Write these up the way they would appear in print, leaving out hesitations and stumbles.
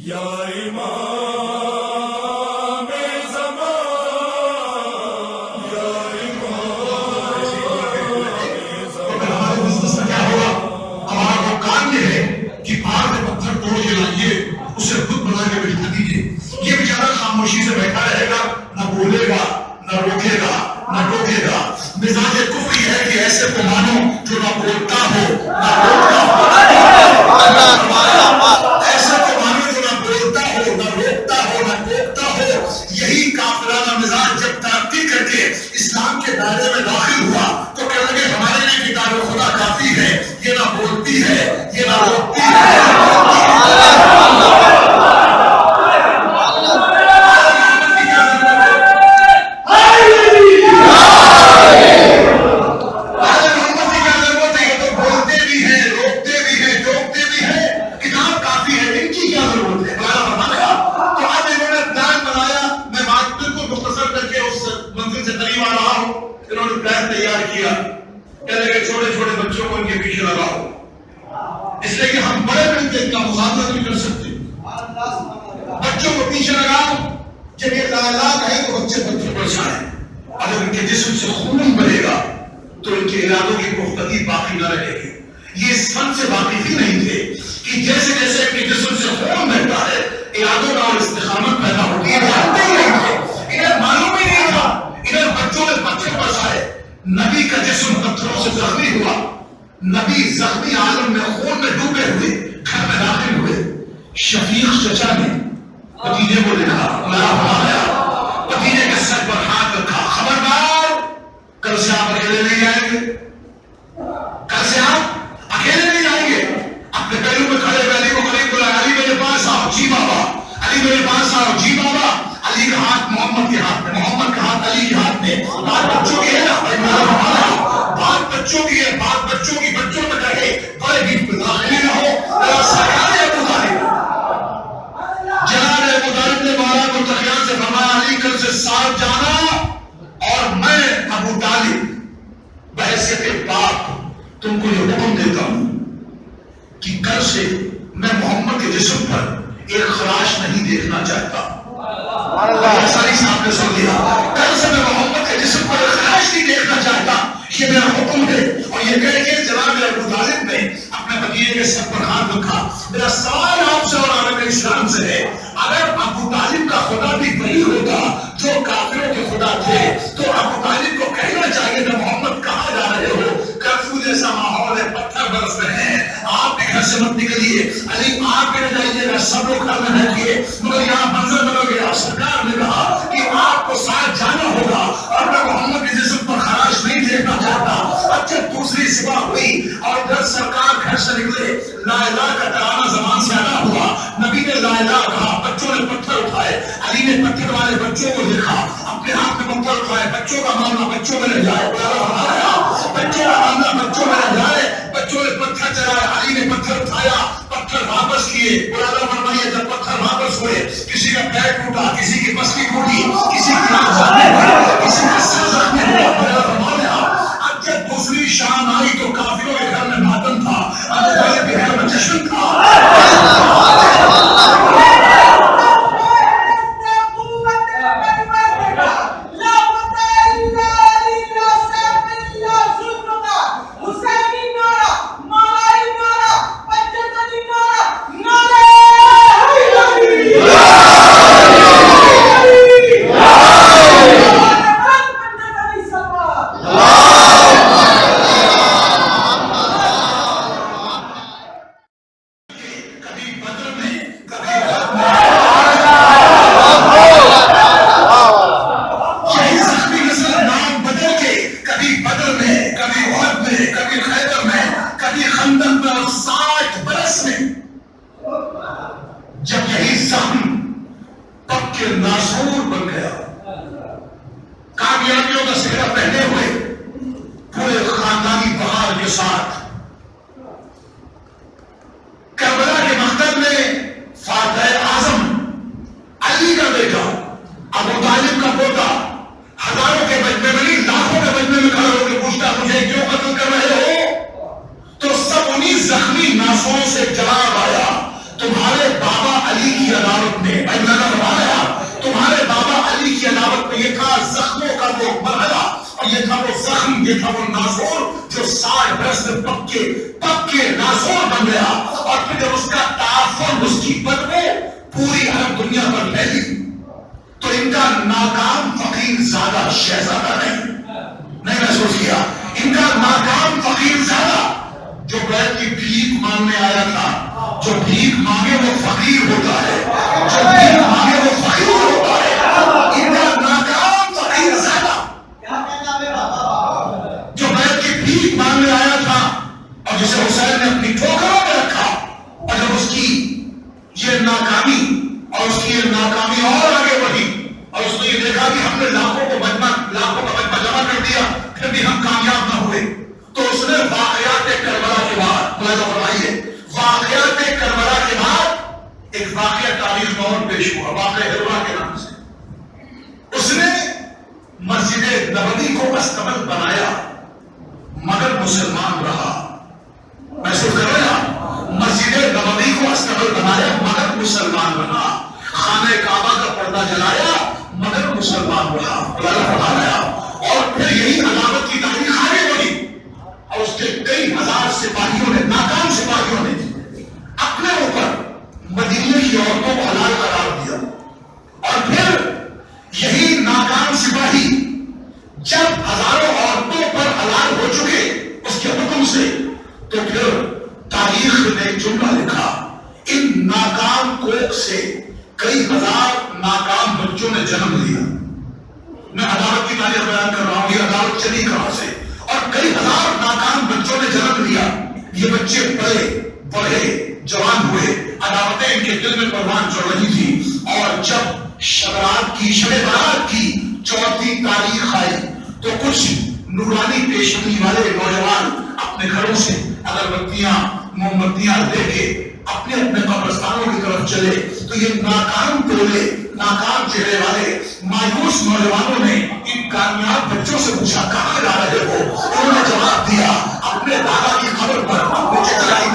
یا امام زمان، یا امام ہمارے بزنس میں کیا ہوگا؟ ہمارا وہ کام یہ ہے کہ پہاڑ سے پتھر توڑ کے لائیے، اسے خود بنا کے بٹھا دیجیے. یہ بیچارہ خاموشی سے بیٹھا رہے گا، نہ بولے گا، نہ روکے گا، نہ ٹوکے گا. مزاج کفری ہے کہ ایسے کو مانو جو نہ بولتا ہو نہ روکتا ہو. ایسے کو مانو جو نہ بولتا ہو نہ روکتا ہو نہ ٹوکتا ہو. یہی کافرانہ مزاج جب ترقی کر کے اسلام کے دائرے میں داخل ہوا تو کہنے لگے ہمارے لیے کتاب خدا کافی ہے. یہ نہ بولتی ہے، یہ نہ روکتی ہے. چھوٹے چھوٹے بچوں کو ان کے پیچھے لگاؤ، اس لیے کہ ہم بڑے مل کے ان کا مقابلہ نہیں کر سکتے. بچوں کو پیچھے لگاؤ. جب یہ لا الہ کہے تو بچے بچوں پر جائیں. اگر ان کے جسم سے خون بہے گا تو ان کے ارادوں کی پختگی باقی نہ رہے گی. یہ اس فن سے واقف ہی نہیں تھے کہ جیسے جیسے ان کے جسم سے خون بہتا ہے ارادوں کا اور استقامت پیدا ہوتی ہے. جانتے ہی نہیں تھے، انہیں معلوم ہی نہیں تھا. انہیں بچوں نے پتھر برسائے. نبی کا جسم پتھروں سے زخمی ہوا. نبی زخمی عالم میں خون میں ڈوبے ہوئے گھر میں داخل ہوئے. شفیق چچا نے بھتیجے کو لکھا، بھتیجے کے سر پر ہاتھ رکھا، خبردار کل سے آپ اکیلے نہیں جائیں گے، کل سے آپ اکیلے نہیں جائیں گے. اپنے پہلو میں کھڑے ہوئے علی کو قریب بلایا، علی میرے پاس آؤ. جی بابا. علی میرے پاس آؤ. جی بابا. علی کا ہاتھ محمد کے ہاتھ میں، محمد کا ہاتھ علی کے ہاتھ میں. بات بچوں کی ہے نا، بات بچوں کی ہے، بات بچوں کی. بچوں میں کہے بڑے بھی داخلی نہ ہو. سرکار ابو طالب، جناب ابو طالب نے مولا کو تقیان سے فرمایا علی کل سے ساتھ جانا، اور میں ابو طالب بحیثیت باپ تم کو یہ حکم دیتا ہوں کہ کل سے میں محمد کے جسم پر ایک خراش نہیں دیکھنا چاہتا. ساری صاحب نے سن لیا. کل سے میں محمد کے جسم پر ایک خراش نہیں دیکھنا چاہتا. یہ میرا حکم ہے. اور یہ کہہ کے جناب ابو طالب نے اپنے بھتیجے کے سر پر ہاتھ رکھا. میرا سوال آپ سے اور عالم اسلام سے ہے، اگر ابو طالب کا خدا بھی وہی ہوتا جو کافروں کے خدا تھے تو ابو طالب کو کہنا چاہیے تھا محمد کہاں جا رہے ہو؟ کرفیو جیسا ماحول ہے، پتھر برس رہے ہیں، آپ بھی گھر سے مت نکلیے. علی آپ بھی نہ جائیے گا، سب لوگ گھر میں رہیے. مگر یہاں منظر بدل گیا. سرکار نے کہا کہ آپ کو ساتھ جانا ہوگا اور میں محمد کے جسم پر خراش نہیں دیکھنا چاہتا. اب جب دوسری صبح ہوئی اور جب سرکار گھر سے نکلے، لا الہ کا ترانہ زبان سے ادا ہوا. نبی نے لا الہ کہا، بچوں نے پتھر اٹھائے. علی نے پتھر والے بچوں کو دیکھا، اپنے ہاتھ میں پتھر اٹھائے. بچوں کا معاملہ بچوں میں رہ جائے، بچوں کا معاملہ بچوں میں رہ جائے. بچوں نے پتھر چلائے، علی نے پتھر اٹھایا، پتھر واپس کیے. قرآن فرمائیے جب پتھر واپس ہوئے، کسی کا پیر ٹوٹا، کسی کی پسلی ٹوٹی، کسی کی آنکھ زخمی ہوئی، کسی کا سر زخمی ہوا. اب جب دوسری شام آئی تو کافروں کے گھر میں ماتم تھا، ابو طالب کے گھر میں جشن تھا. زخمی ناسوں سے جواب آیا، تمہارے بابا علی کی دم یہ تھا وہ ناسور جو 60 برس میں پکے ناسور بن گیا، اور پھر جب اس کا تعفن، اس کی بدبو پوری عرب دنیا پر پھیلی تو ان کا ناکام فقیر زادہ شہزادہ نہیں محسوس کیا، ان کا ناکام فقیر زادہ جو بیت کی بھیک مانگنے آیا تھا، جو بھیک مانگے وہ فقیر ہوتا ہے، جو بھیک مانگے وہ فقیر ہوتا ہے، ان کا ناکام فقیر زادہ جو بیت کی بھیک مانگنے آیا تھا اور جسے حسین نے اپنی ٹھوکروں میں رکھا، اور جب اس کی یہ ناکامی اور اس کی یہ ناکامی اور آگے بڑھی اور اس نے یہ دیکھا کہ ہم نے لاکھوں کا مجمع جمع کر دیا پھر بھی ہم کامیاب نہ ہوئے، تو اس نے واقعات کربلا کے بعد، ملاحظہ فرمائیے، واقعات کربلا کے بعد ایک واقعہ تاریخ میں اور پیش ہوا، واقعہ ہروا کے نام سے۔ اس نے مسجد نبوی کو استقبال بنایا مگر مسلمان رہا، محسوس کر رہے ہیں، مسجد نبوی کو استقبال بنایا مگر مسلمان رہا، خانہ کعبہ کا پردہ جلایا مگر مسلمان رہا، اور پھر یہی عداوت کی تاریخ آگے بڑھی اور اس کے کئی ہزار سپاہیوں نے، ناکام سپاہیوں نے اپنے اوپر مدینے کی عورتوں کو حلال قرار دیا، اور پھر یہی ناکام سپاہی جب ہزاروں عورتوں پر حلال ہو چکے اس کے حکم سے، تو پھر تاریخ نے ایک جملہ لکھا، ان ناکام کوکھ سے کئی ہزار ناکام بچوں نے جنم لیا۔ میں عدالت کی تاریخ بیان کر رہا ہوں، یہ عدالت چلی کہاں سے، اور کئی ہزار ناکام بچوں نے جنم لیا، یہ بچے بڑھے جوان ہوئے، عدالتیں ان کے دل میں پروان چڑھ رہی تھی، اور جب شب برات کی 4تھی تاریخ آئی تو کچھ نورانی پیشنی والے نوجوان اپنے گھروں سے اگربتیاں موم بتیاں لے کے اپنے اپنے قبرستانوں کی طرف چلے، تو یہ ناکام ٹولے، ناکام چہرے والے مایوس نوجوانوں نے ان کامیاب بچوں سے پوچھا کہاں جا رہے ہو؟ انہوں نے جواب دیا اپنے دادا کی قبر پر، اپنے چچا کی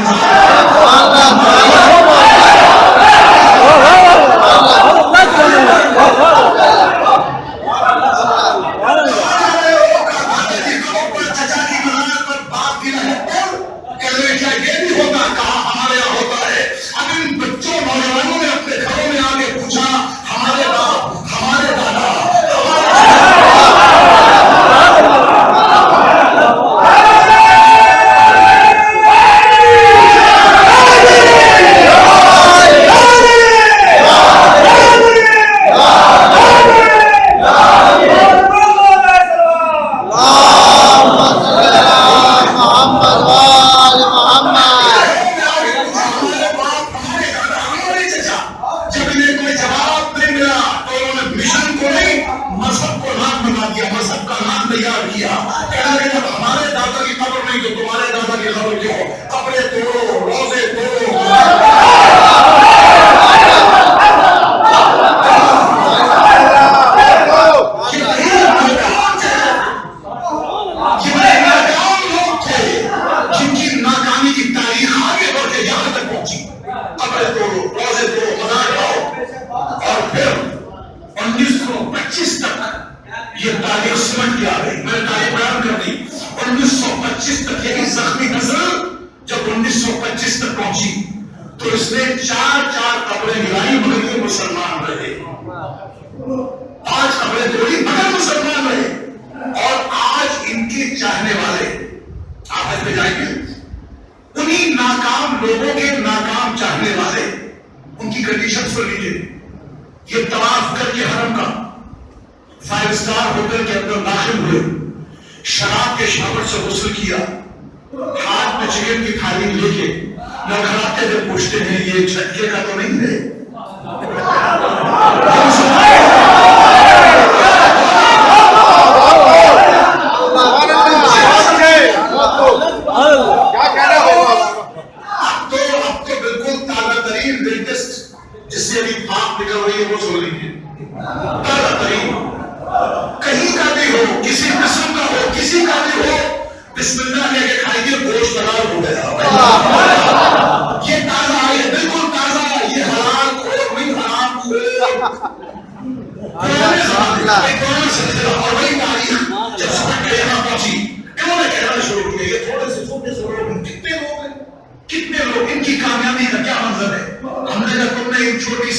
ان کی کامیابی کا کیا منظر ہے؟ ہم نے جب تم نے ان چھوٹے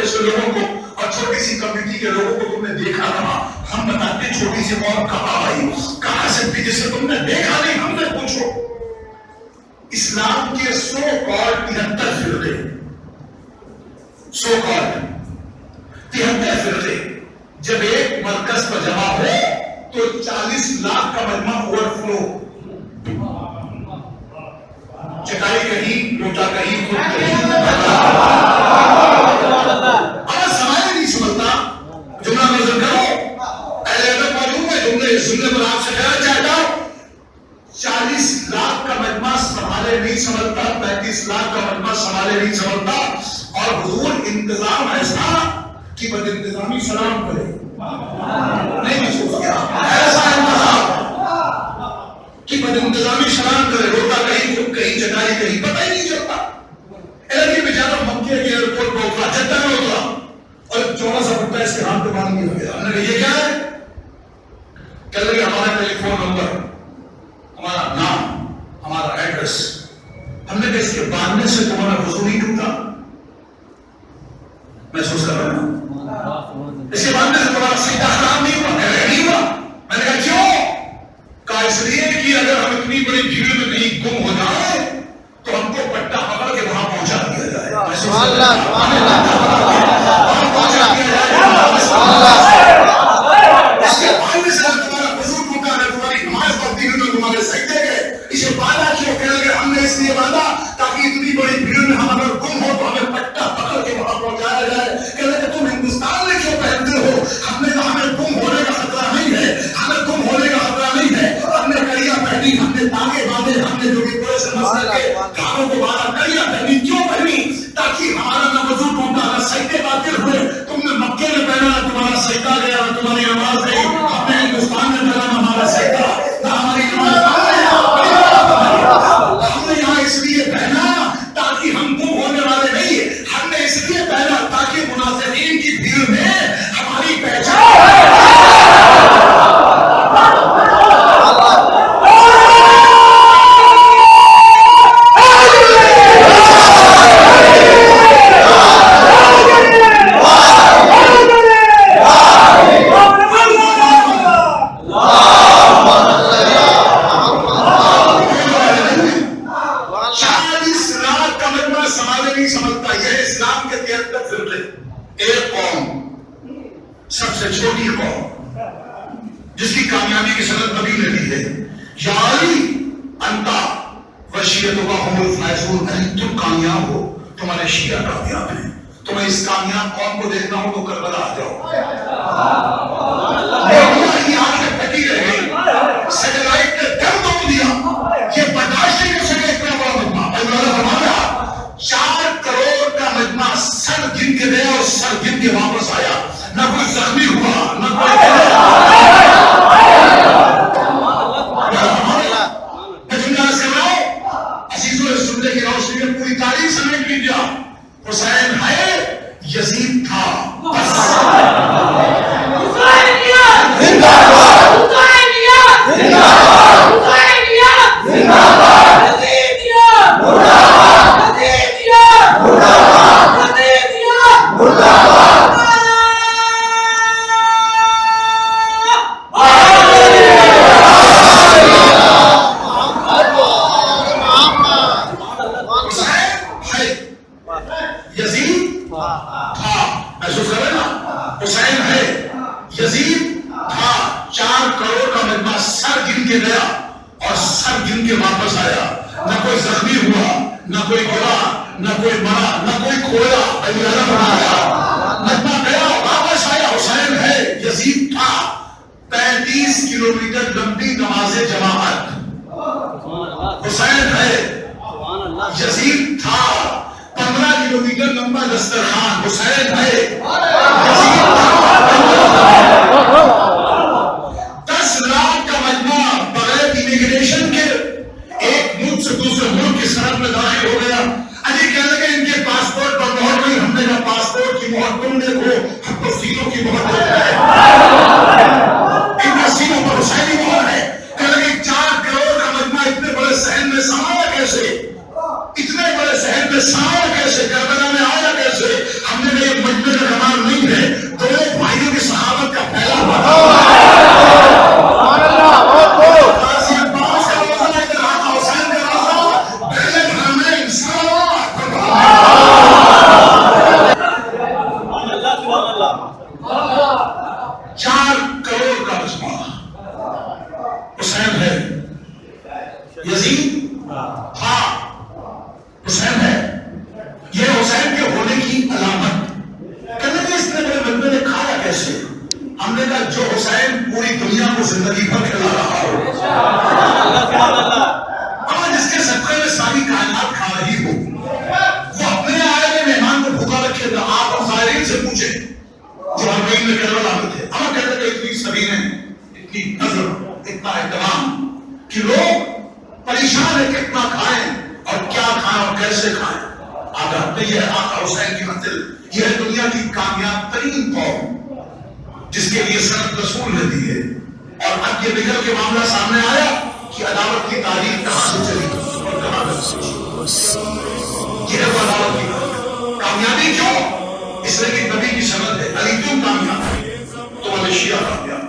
سے لوگوں کو اور چھوٹی سی کمیٹی کے لوگوں کو تم نے دیکھا رہا، ہم بتاتے چھوٹی سی قوم کہاں آئی، کہاں سے بھی، جسے تم نے دیکھا نہیں ہم نے پوچھو۔ اسلام کے 100 کال 73 فرقے، 100 کال 73 فرقے جب ایک مرکز پر جمع ہو تو 40 لاکھ کا مجمع اوور فلو، چٹائی کہیں، لوٹا کہیں، خود کہیں، اگر سمجھ نہیں سمجھتا جملہ نظر کرو، اہل ادب موجود ہے، جملے سننے پر آپ سے خیال چاہتا ہوں، 40 لاکھ کا مجمع سنبھالے نہیں سمجھتا، 35 لاکھ کا مجمع سنبھالے نہیں سمجھتا، اور حضور انتظام ایسا کہ بد انتظامی سلام کرے، نہیں محسوس کیا ایسا انتظام کہ بد انتظامی سلام کرے، روتا کہیں، خود کہیں، چٹائی کہیں، پتہ ہی نہیں چلتا۔ ایک بیچارہ مکے کے ایئرپورٹ پہ اترا، جدہ میں اترا، اور چوڑا سا بٹا اس کے ہاتھ پہ باندھ دیا گیا۔ ہم نے کہا یہ کیا ہے؟ کہنے لگے ہمارا ٹیلی فون نمبر، ہمارا نام، ہمارا ایڈریس۔ ہم نے کہا اس کے باندھنے سے تمہارا وضو نہیں ٹوٹا؟ محسوس کر رہا ہوں اس کے باندھنے سے تمہارا سجدہ حرام نہیں ہوا؟ نہیں ہوا۔ میں نے کہا کیوں؟ کہا اس لیے کہ اگر ہم اتنی بڑی بھیڑ میں کہیں گم ہو جائیں تو ہم کو پٹا پکڑ کے وہاں پہنچا دیا جائے، پہنچا دیا جائے۔ اس کے باندھنے سے تمہارا وضو ٹوٹا ہے، تمہاری نماز پڑھتی ہوئی تو تمہارے سجدے گئے۔ اسے باندھا کیوں؟ کہنے لگے ہم نے اس لیے باندھا تاکہ اتنی بڑی بھیڑ میں ہم اگر گم ہو تو ہمیں پٹا پکڑ کے وہاں پہنچایا جائے۔ کہنے لگے تم ہندوستان میں کیوں پہنتے ہو؟ ہم نے کہا ہمیں گم ہونے کا خطرہ نہیں ہے، ہمیں گم ہونے کا خطرہ نہیں ہے۔ ہم نے کڑیاں پہنی، ہم نے تاگے باندھے، ہم نے جو بھی پورے سے مسئلہ کے کاروں کو باندھا، کڑیاں پہنی کیوں پہنی؟ تاکہ ہمارا نہ وضو ٹوٹا، نہ سجدے باطل ہوئے۔ تم نے مکے میں پہنا، نہ تمہارا سجدہ گیا، نہ تمہاری نماز گئی۔ ہم نے ہندوستان میں پہنا، نہ ہمارا سجدہ، نہ ہماری نماز۔ ہم نے یہاں اس لیے پہنا تاکہ ہم گم ہونے والے نہیں، ہم نے اس لیے پہنا تاکہ منافقین کی بھیڑ میں ہماری پہچان۔ ایک قوم، سب سے چھوٹی قوم جس کی کامیابی کی صنعت نبی نے دی ہے، یا علی انتا وشیتهم الفائزون، تم کامیاب ہو، تمہارے شیعہ کامیاب ہیں۔ تمہیں اس کامیاب قوم کو دیکھنا ہو تو کربلا آ جاؤ۔ کی آنکھیں پھٹی رہ گئی، سیٹلائٹ نے دم توڑ دیا، یہ برداشت نہیں کر سکے اتنا بڑا مجمع۔ اللہ فرمایا 4 کروڑ کا مجمع سر گن کے گیا اور سر گن کے واپس آیا، نہ کوئی زخمی ہوا، نہ کوئی سننے کی روشنی میں پوری تاریخ سمیٹ لیجیے۔ حسین ہے، یزید تھا، بس یزید تھا 15 کلومیٹر لمبا دسترخوان، حسین ہے، یزید تھا 10 لاکھ کا مجمع بغیر امیگریشن کے ایک ملک سے دوسرے ملک کی سرحد میں داخل ہو گیا۔ علی کہنے لگے ان کے پاسپورٹ پر مہر نہیں، ہم نے کہا پاسپورٹ کی مہر تم دیکھو، ہم تو سینوں کی مہر دیکھتے ہیں، ان کا سینوں پر حسینی مہر ہے۔ کہنے لگے 4 کروڑ کا مجمع اتنے بڑے شہر میں سمایا کیسے؟ اتنے بڑے شہر زندگی پر کھلا رہا ہو، اور جس کے صدقے میں ساری کائنات کھا رہی ہو، وہ اپنے آئے ہوئے مہمان کو بھوکا رکھے گا. آپ اور زائرین سے پوچھیں جو حرمین میں کربلا میں تھے. ہم کہتے کہ اتنی سبینیں، اتنی نظر، اتنا اہتمام کہ لوگ پریشان ہے کتنا کھائیں اور کیا کھائیں اور کیسے کھائیں. آگاہ نہیں ہے آقا حسین کی منزل. یہ ہے دنیا کی کامیاب ترین قوم جس کے لیے سند رسول رہتی ہے. اور اب یہ نکل کے معاملہ سامنے آیا کہ عداوت کی تاریخ کہاں سے چلی اور کہاں سے. یہ ہے وہ عداوت کی کامیابی. کیوں؟ اس لیے کہ نبی کی سند ہے. علی کیوں کامیاب ہے؟ تو ملیشیا کامیاب